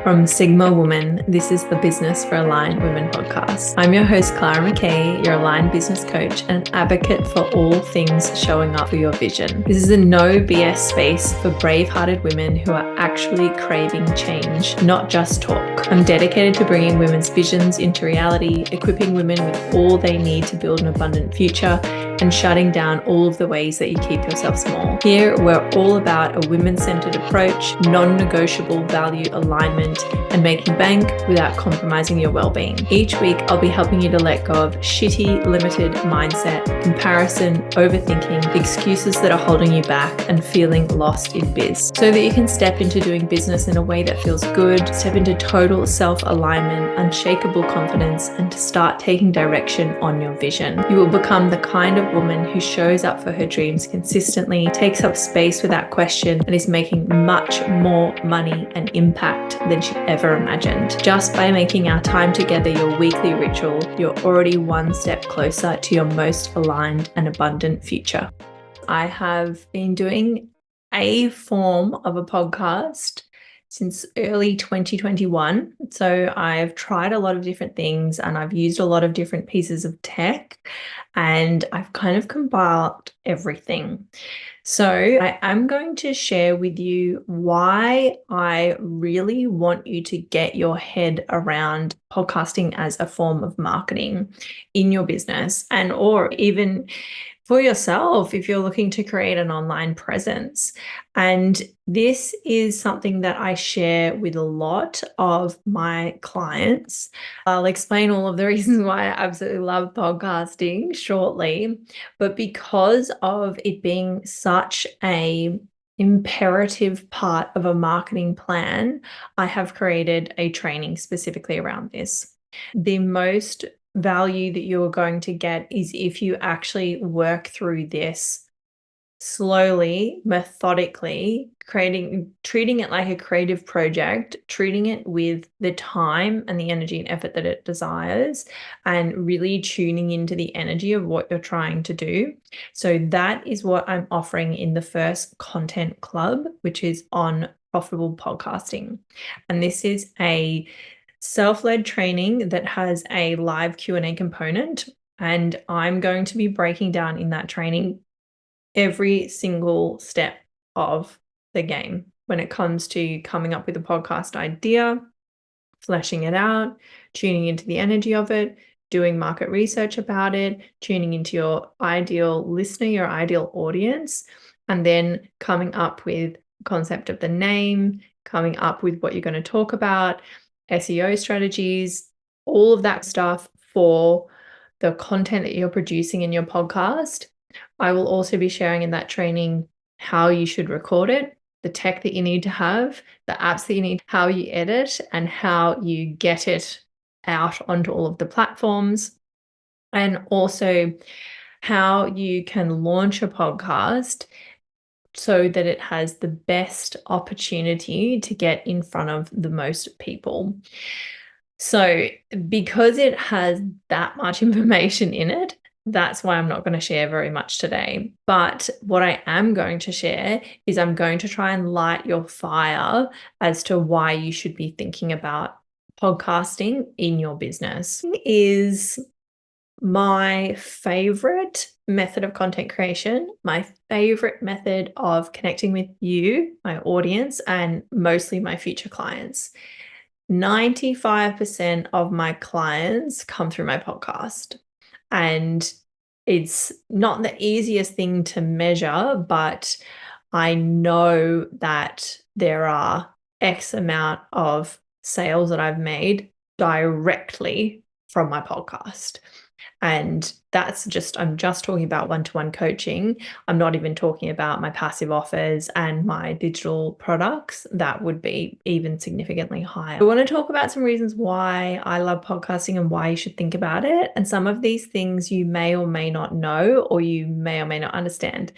From Sigma Woman, this is the Business for Aligned Women podcast. I'm your host, Clara McKay, your aligned business coach and advocate for all things showing up for your vision. This is a no BS space for brave-hearted women who are actually craving change, not just talk. I'm dedicated to bringing women's visions into reality, equipping women with all they need to build an abundant future, and shutting down all of the ways that you keep yourself small. Here, we're all about a women-centered approach, non-negotiable value alignment, and making bank without compromising your well-being. Each week, I'll be helping you to let go of shitty, limited mindset, comparison, overthinking, excuses that are holding you back, and feeling lost in biz, so that you can step into doing business in a way that feels good, step into total self-alignment, unshakable confidence, and to start taking direction on your vision. You will become the kind of woman who shows up for her dreams consistently, takes up space without question, and is making much more money and impact than she ever imagined. Just by making our time together your weekly ritual, you're already one step closer to your most aligned and abundant future. I have been doing a form of a podcast since early 2021. So I've tried a lot of different things and I've used a lot of different pieces of tech, and I've kind of compiled everything. So I am going to share with you why I really want you to get your head around podcasting as a form of marketing in your business, and or even for yourself if you're looking to create an online presence. And this is something that I share with a lot of my clients. I'll explain all of the reasons why I absolutely love podcasting shortly, but because of it being such a imperative part of a marketing plan, I have created a training specifically around this. The most value that you're going to get is if you actually work through this slowly, methodically, treating it like a creative project, treating it with the time and the energy and effort that it desires, and really tuning into the energy of what you're trying to do. So that is what I'm offering in the first content club, which is on profitable podcasting. And this is a self-led training that has a live Q&A component, and I'm going to be breaking down in that training every single step of the game when it comes to coming up with a podcast idea, fleshing it out, tuning into the energy of it, doing market research about it, tuning into your ideal listener, your ideal audience, and then coming up with concept of the name, coming up with what you're going to talk about, SEO strategies, all of that stuff for the content that you're producing in your podcast. I will also be sharing in that training how you should record it, the tech that you need to have, the apps that you need, how you edit, and how you get it out onto all of the platforms, and also how you can launch a podcast so that it has the best opportunity to get in front of the most people. So because it has that much information in it, that's why I'm not going to share very much today. But what I am going to share is I'm going to try and light your fire as to why you should be thinking about podcasting in your business. It is my favorite method of content creation, my favorite method of connecting with you, my audience, and mostly my future clients. 95% of my clients come through my podcast, and it's not the easiest thing to measure, but I know that there are X amount of sales that I've made directly from my podcast. And I'm just talking about one-to-one coaching. I'm not even talking about my passive offers and my digital products. That would be even significantly higher. I want to talk about some reasons why I love podcasting and why you should think about it. And some of these things you may or may not know, or you may or may not understand.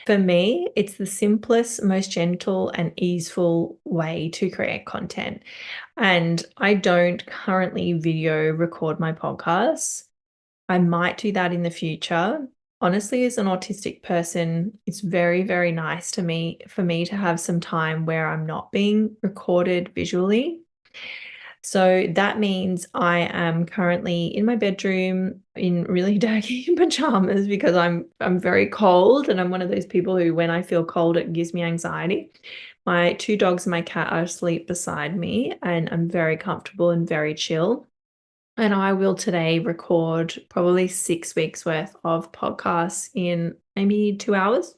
For me, it's the simplest, most gentle and easeful way to create content. And I don't currently video record my podcasts. I might do that in the future. Honestly, as an autistic person, it's very, very nice for me to have some time where I'm not being recorded visually. So that means I am currently in my bedroom in really daggy pajamas because I'm very cold, and I'm one of those people who, when I feel cold, it gives me anxiety. My two dogs and my cat are asleep beside me, and I'm very comfortable and very chill. And I will today record probably 6 weeks worth of podcasts in maybe 2 hours.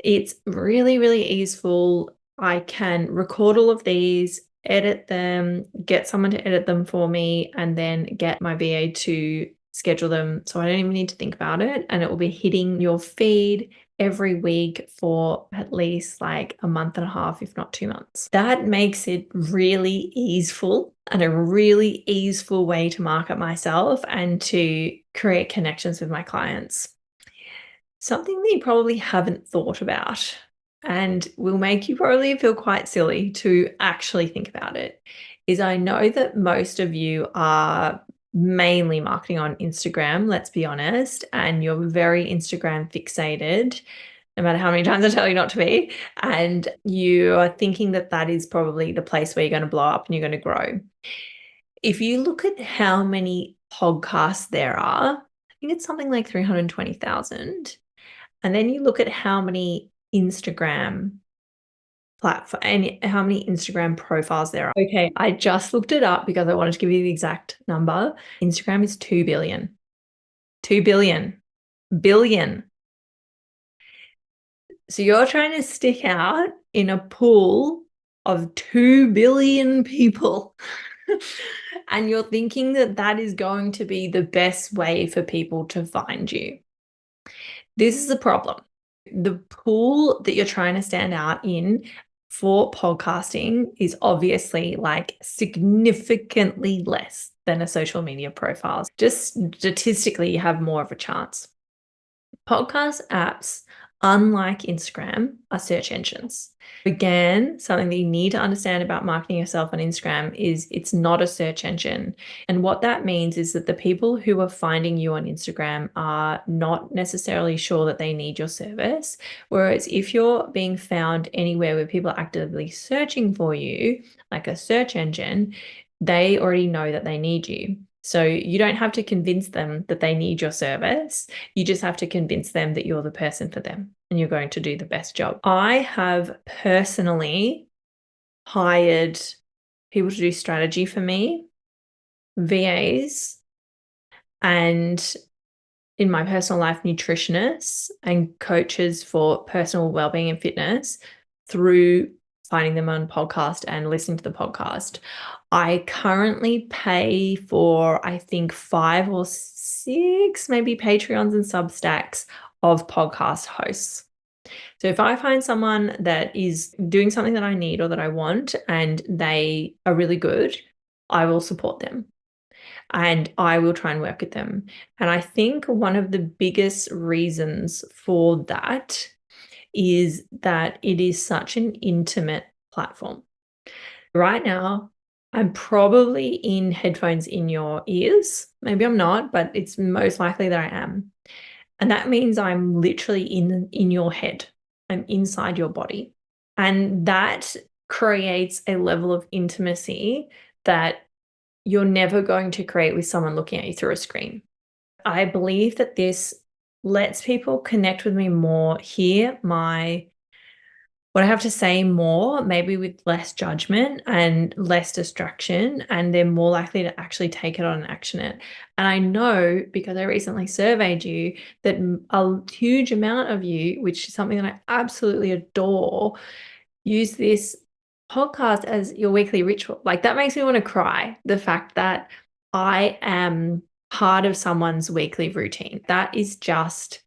It's really, really easeful. I can record all of these, edit them, get someone to edit them for me, and then get my VA to schedule them. So I don't even need to think about it. And it will be hitting your feed every week for at least like a month and a half, if not 2 months. That makes it really easeful and a really easeful way to market myself and to create connections with my clients. Something that you probably haven't thought about and will make you probably feel quite silly to actually think about it is, I know that most of you are mainly marketing on Instagram, let's be honest, and you're very Instagram fixated, no matter how many times I tell you not to be, and you are thinking that that is probably the place where you're going to blow up and you're going to grow. If you look at how many podcasts there are, I think it's something like 320,000. And then you look at how many Instagram platform and how many Instagram profiles there are. Okay, I just looked it up because I wanted to give you the exact number. Instagram is 2 billion. 2 billion. Billion. So you're trying to stick out in a pool of 2 billion people. And you're thinking that that is going to be the best way for people to find you. This is the problem. The pool that you're trying to stand out in for podcasting is obviously like significantly less than a social media profile. Just statistically, you have more of a chance. Podcast apps, unlike Instagram, are search engines. Again, something that you need to understand about marketing yourself on Instagram is it's not a search engine. And what that means is that the people who are finding you on Instagram are not necessarily sure that they need your service. Whereas if you're being found anywhere where people are actively searching for you, like a search engine, they already know that they need you. So you don't have to convince them that they need your service. You just have to convince them that you're the person for them and you're going to do the best job. I have personally hired people to do strategy for me, VAs, and in my personal life, nutritionists and coaches for personal wellbeing and fitness through finding them on podcast and listening to the podcast. I currently pay for, I think, 5 or 6, maybe Patreons and Substacks of podcast hosts. So if I find someone that is doing something that I need or that I want and they are really good, I will support them and I will try and work with them. And I think one of the biggest reasons for that is that it is such an intimate platform. Right now, I'm probably in headphones in your ears. Maybe I'm not, but it's most likely that I am. And that means I'm literally in your head. I'm inside your body. And that creates a level of intimacy that you're never going to create with someone looking at you through a screen. I believe that this lets people connect with me more, hear what I have to say more, maybe with less judgment and less distraction, and they're more likely to actually take it on and action it. And I know, because I recently surveyed you, that a huge amount of you, which is something that I absolutely adore, use this podcast as your weekly ritual. Like, that makes me want to cry. The fact that I am part of someone's weekly routine. That is just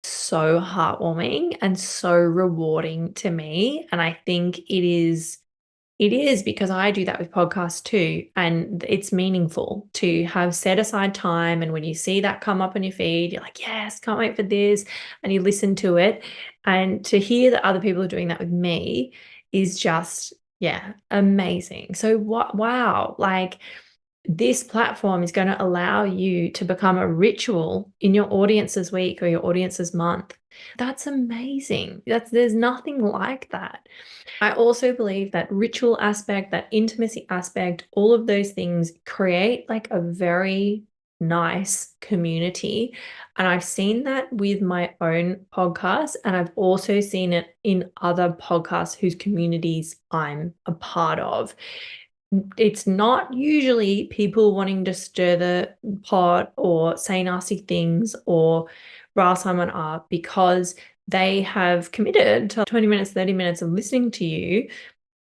so heartwarming and so rewarding to me. And I think it is because I do that with podcasts too. And it's meaningful to have set aside time. And when you see that come up on your feed, you're like, yes, can't wait for this. And you listen to it. And to hear that other people are doing that with me is just, yeah, amazing. So wow, like, this platform is going to allow you to become a ritual in your audience's week or your audience's month. That's amazing. There's nothing like that. I also believe that ritual aspect, that intimacy aspect, all of those things create like a very nice community. And I've seen that with my own podcast, and I've also seen it in other podcasts whose communities I'm a part of. It's not usually people wanting to stir the pot or say nasty things or rile someone up because they have committed to 20 minutes, 30 minutes of listening to you.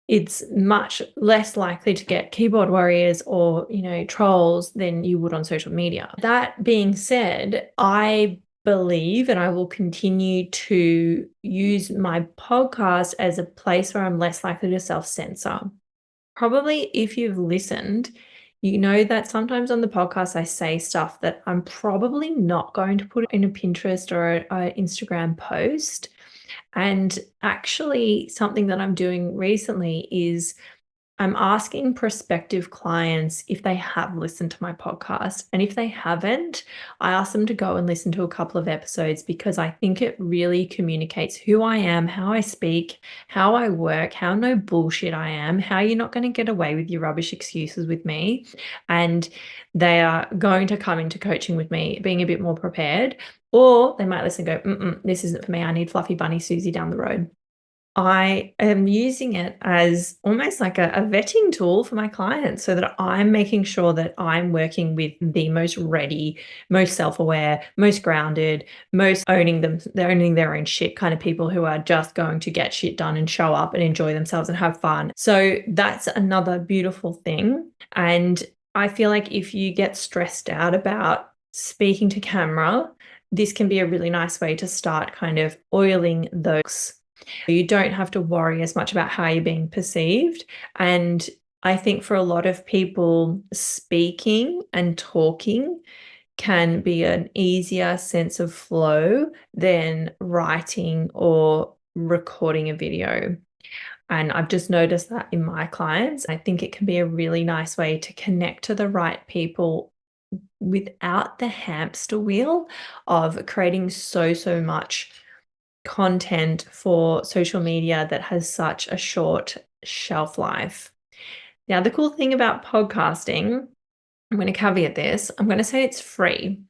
It's much less likely to get keyboard warriors or, trolls than you would on social media. That being said, I believe and I will continue to use my podcast as a place where I'm less likely to self-censor. Probably if you've listened, you know that sometimes on the podcast I say stuff that I'm probably not going to put in a Pinterest or a Instagram post. And actually, something that I'm doing recently is I'm asking prospective clients if they have listened to my podcast. And if they haven't, I ask them to go and listen to a couple of episodes because I think it really communicates who I am, how I speak, how I work, how no bullshit I am, how you're not going to get away with your rubbish excuses with me. And they are going to come into coaching with me being a bit more prepared. Or they might listen and go, this isn't for me. I need fluffy bunny Susie down the road. I am using it as almost like a vetting tool for my clients so that I'm making sure that I'm working with the most ready, most self-aware, most grounded, most they're owning their own shit kind of people who are just going to get shit done and show up and enjoy themselves and have fun. So that's another beautiful thing. And I feel like if you get stressed out about speaking to camera, this can be a really nice way to start kind of oiling those. You don't have to worry as much about how you're being perceived. And I think for a lot of people, speaking and talking can be an easier sense of flow than writing or recording a video. And I've just noticed that in my clients. I think it can be a really nice way to connect to the right people without the hamster wheel of creating so much content for social media that has such a short shelf life. Now, the cool thing about podcasting, I'm going to caveat this, I'm going to say it's free.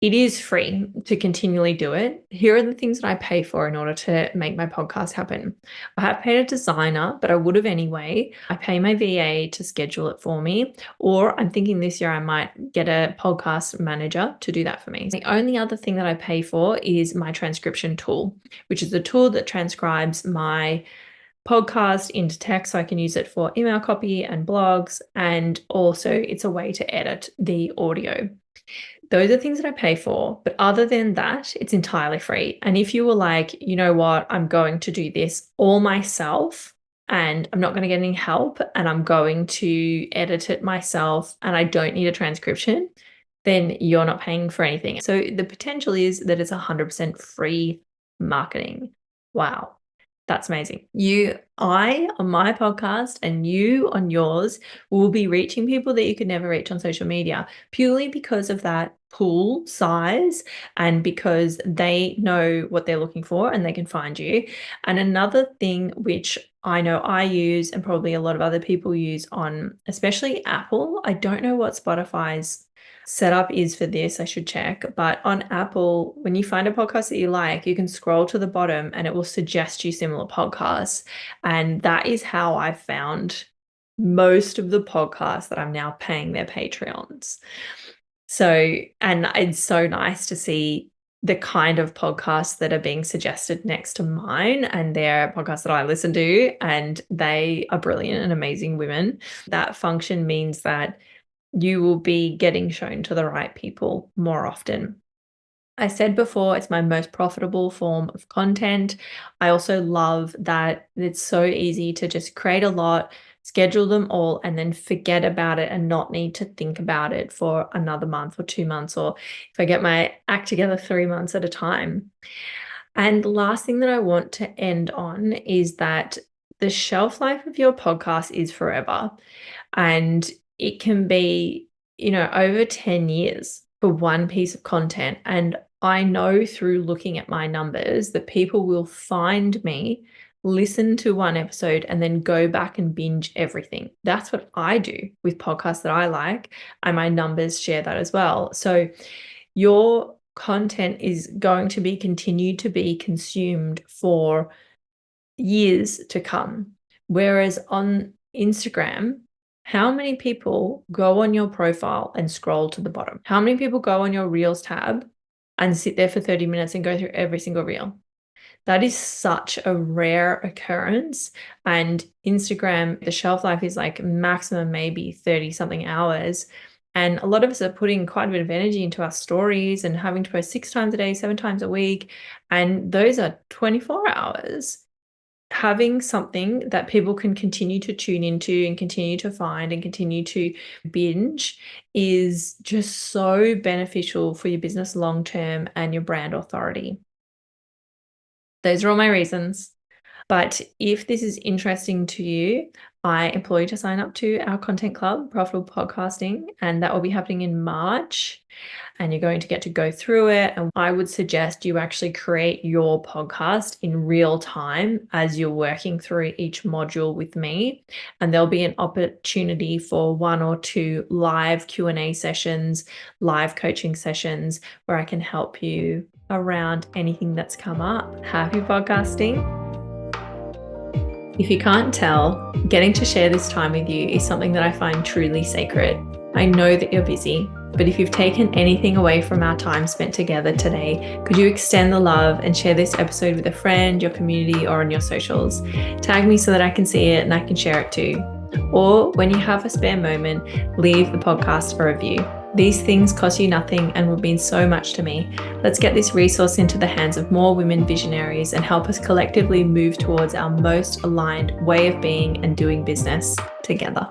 It is free to continually do it. Here are the things that I pay for in order to make my podcast happen. I have paid a designer, but I would have anyway. I pay my VA to schedule it for me, or I'm thinking this year I might get a podcast manager to do that for me. The only other thing that I pay for is my transcription tool, which is the tool that transcribes my podcast into text so I can use it for email copy and blogs, and also it's a way to edit the audio. Those are things that I pay for. But other than that, it's entirely free. And if you were like, you know what, I'm going to do this all myself and I'm not going to get any help and I'm going to edit it myself and I don't need a transcription, then you're not paying for anything. So the potential is that it's 100% free marketing. Wow. That's amazing. I on my podcast and you on yours will be reaching people that you could never reach on social media purely because of that pool size and because they know what they're looking for and they can find you. And another thing which I know I use and probably a lot of other people use on especially Apple, I don't know what Spotify's setup is for this, I should check. But on Apple, when you find a podcast that you like, you can scroll to the bottom and it will suggest you similar podcasts. And that is how I found most of the podcasts that I'm now paying their Patreons. So, and it's so nice to see the kind of podcasts that are being suggested next to mine, and they're podcasts that I listen to, and they are brilliant and amazing women. That function means that you will be getting shown to the right people more often. I said before, it's my most profitable form of content. I also love that it's so easy to just create a lot, schedule them all, and then forget about it and not need to think about it for another month or 2 months, or if I get my act together 3 months at a time. And the last thing that I want to end on is that the shelf life of your podcast is forever. And it can be, over 10 years for one piece of content. And I know through looking at my numbers that people will find me, listen to one episode, and then go back and binge everything. That's what I do with podcasts that I like, and my numbers share that as well. So your content is going to be continued to be consumed for years to come. Whereas on Instagram, how many people go on your profile and scroll to the bottom? How many people go on your Reels tab and sit there for 30 minutes and go through every single reel? That is such a rare occurrence. And Instagram, the shelf life is like maximum maybe 30 something hours. And a lot of us are putting quite a bit of energy into our stories and having to post 6 times a day, 7 times a week. And those are 24 hours. Having something that people can continue to tune into and continue to find and continue to binge is just so beneficial for your business long term and your brand authority. Those are all my reasons. But if this is interesting to you, I implore you to sign up to our content club, Profitable Podcasting, and that will be happening in March. And you're going to get to go through it. And I would suggest you actually create your podcast in real time as you're working through each module with me. And there'll be an opportunity for 1 or 2 live Q&A sessions, live coaching sessions where I can help you around anything that's come up. Happy podcasting. If you can't tell, getting to share this time with you is something that I find truly sacred. I know that you're busy, but if you've taken anything away from our time spent together today, could you extend the love and share this episode with a friend, your community, or on your socials? Tag me so that I can see it and I can share it too. Or when you have a spare moment, leave the podcast a review. These things cost you nothing and will mean so much to me. Let's get this resource into the hands of more women visionaries and help us collectively move towards our most aligned way of being and doing business together.